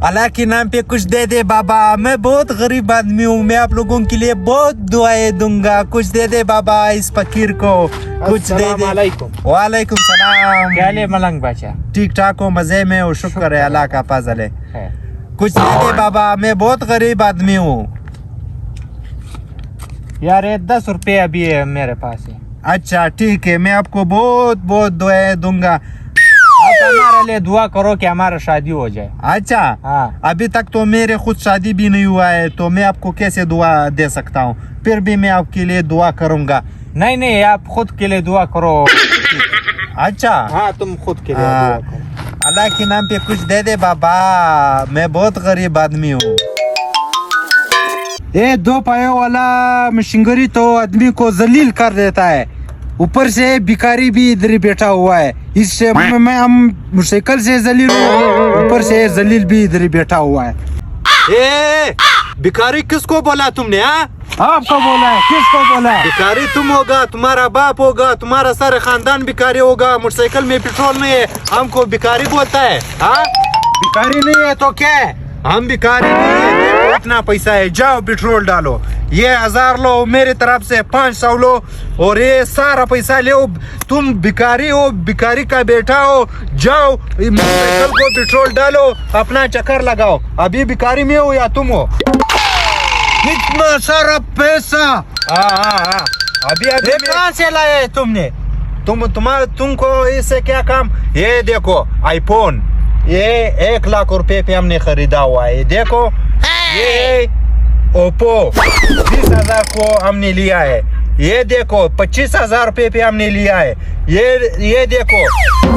अल्लाह के नाम पे कुछ दे दे बाबा, मैं बहुत गरीब आदमी हूँ, मैं आप लोगों के लिए बहुत दुआएं दूंगा, कुछ दे दे बाबा इस फकीर को, कुछ दे दे। वालेकुम सलाम। क्या ले मलंग बादशाह? ठीक ठाक हो, मजे में हो, शुक्र है अल्लाह का फजल है। कुछ दे दे बाबा, मैं बहुत गरीब आदमी हूँ। यार ये 10 रुपये अभी है मेरे पास है। अच्छा ठीक है, मैं आपको बहुत बहुत दुआएं दूंगा। आप हमारे लिए दुआ करो कि हमारा शादी हो जाए। अच्छा हाँ। अभी तक तो मेरे खुद शादी भी नहीं हुआ है, तो मैं आपको कैसे दुआ दे सकता हूँ? फिर भी मैं आपके लिए दुआ करूंगा। नहीं नहीं, आप खुद के लिए दुआ करो। अच्छा हाँ, तुम खुद के लिए दुआ करो। अल्लाह के नाम पे कुछ दे दे बाबा, मैं बहुत गरीब आदमी हूँ। ये 2 पायों वाला मशीनगरी तो आदमी को जलील कर देता है, ऊपर से भिखारी भी इधर ही बैठा हुआ है। इससे मैं हम मुश्किल से जलील हूँ, ऊपर से जलील भी इधर ही बैठा हुआ है। ए भिखारी किसको बोला तुमने? आपको बोला है। किसको बोला है? भिखारी तुम होगा, तुम्हारा बाप होगा, तुम्हारा सारा खानदान भिखारी होगा। मोटरसाइकिल में पेट्रोल नहीं है, हमको भिखारी बोलता है। हाँ भिखारी नहीं है तो क्या है? हम भिखारी नहीं है, इतना पैसा है, जाओ पेट्रोल डालो, ये 1000 लो, मेरी तरफ से 500 लो, और ये सारा पैसा ले। तुम भिखारी हो, भिखारी का बेटा हो, जाओ मोटरसाइकिल को पेट्रोल डालो, अपना चक्कर लगाओ। अभी भिखारी में हो या तुम हो? इतना सारा पैसा हाँ अभी कहाँ से लाया है तुमने? तुमको इससे क्या काम? ये देखो आईफोन, ये 1 लाख रुपए पे हमने खरीदा हुआ है। देखो ये ओप्पो 20,000 को हमने लिया है। ये देखो 25,000 रुपए पे हमने लिया है। ये देखो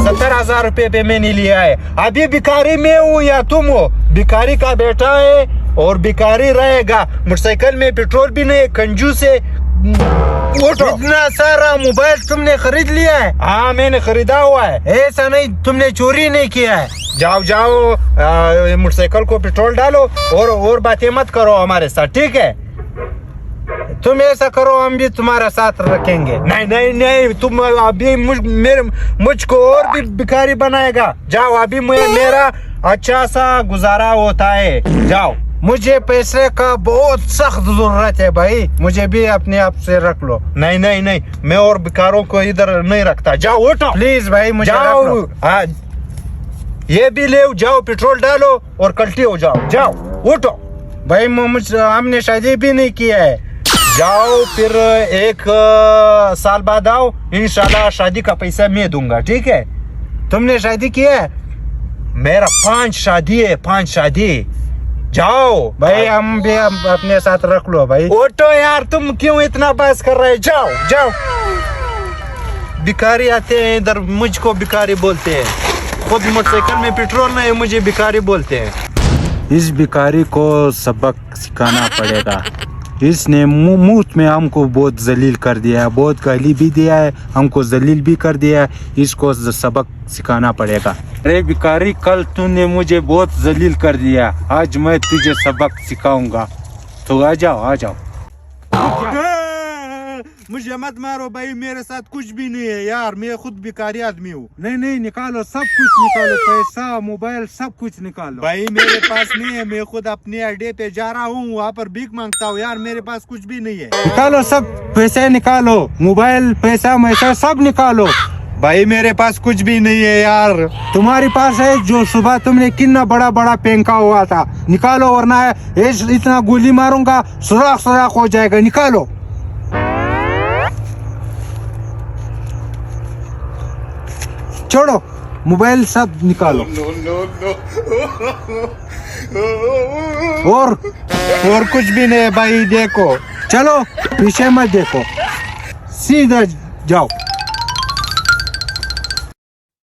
70,000 रुपए पे मैंने लिया है। अभी भिखारी में हूँ या तुम हो? भिखारी का बेटा है और भिखारी रहेगा। मोटरसाइकिल में पेट्रोल भी नहीं, कंजूस है। इतना सारा मोबाइल तुमने खरीद लिया है? हाँ मैंने खरीदा हुआ है। ऐसा नहीं, तुमने चोरी नहीं किया है। जाओ जाओ मोटरसाइकिल को पेट्रोल डालो और बातें मत करो हमारे साथ, ठीक है? तुम ऐसा करो, हम भी तुम्हारा साथ रखेंगे। नहीं नहीं नहीं, तुम अभी मुझको और भी भिखारी बनाएगा। जाओ, अभी मेरा अच्छा सा गुजारा होता है। जाओ, मुझे पैसे का बहुत सख्त जरूरत है भाई, मुझे भी अपने आप से रख लो। नहीं नहीं नहीं, मैं और भिखारों को इधर नहीं रखता। जाओ उठो प्लीज भाई, मुझे जाओ। हाँ ये भी ले जाओ, पेट्रोल डालो और कल्टी हो जाओ। जाओ उठो भाई, हमने शादी भी नहीं किया है। जाओ फिर 1 साल बाद आओ, इंशाल्लाह शादी का पैसा मैं दूंगा, ठीक है? तुमने शादी किया है? मेरा 5 शादी है, 5 शादी। जाओ भाई, हम भी अपने साथ रख लो भाई। ओटो यार, तुम क्यों इतना बहस कर रहे? जाओ जाओ। भिखारी आते हैं इधर, मुझको भिखारी बोलते हैं। खुद मोटरसाइकिल में पेट्रोल नहीं, मुझे भिखारी बोलते हैं। इस भिखारी को सबक सिखाना पड़ेगा। इसने मुंह में हमको बहुत जलील कर दिया है, बहुत गाली भी दिया है, हमको जलील भी कर दिया है। इसको सबक सिखाना पड़ेगा। अरे भिखारी, कल तूने मुझे बहुत जलील कर दिया, आज मैं तुझे सबक सिखाऊंगा। तो आ जाओ आ जाओ। मुझे मत मारो भाई, मेरे साथ कुछ भी नहीं है यार, मैं खुद भिखारी आदमी हूँ। नहीं नहीं, निकालो, सब कुछ निकालो, पैसा मोबाइल सब कुछ निकालो। भाई मेरे पास नहीं है, मैं खुद अपने अड्डे पे जा रहा हूँ, वहाँ पर भीख मांगता हूँ यार, मेरे पास कुछ भी नहीं है। निकालो, सब पैसे निकालो, मोबाइल पैसा मैसा सब निकालो। भाई मेरे पास कुछ भी नहीं है यार। तुम्हारे पास है जो सुबह तुमने कितना बड़ा बड़ा फेंका हुआ था, निकालो, वरना इतना गोली मारूंगा सुराख सुराख हो जाएगा। निकालो। छोड़ो, मोबाइल सब निकालो। और कुछ भी नहीं भाई, देखो, चलो पीछे मत देखो, सीधा जाओ।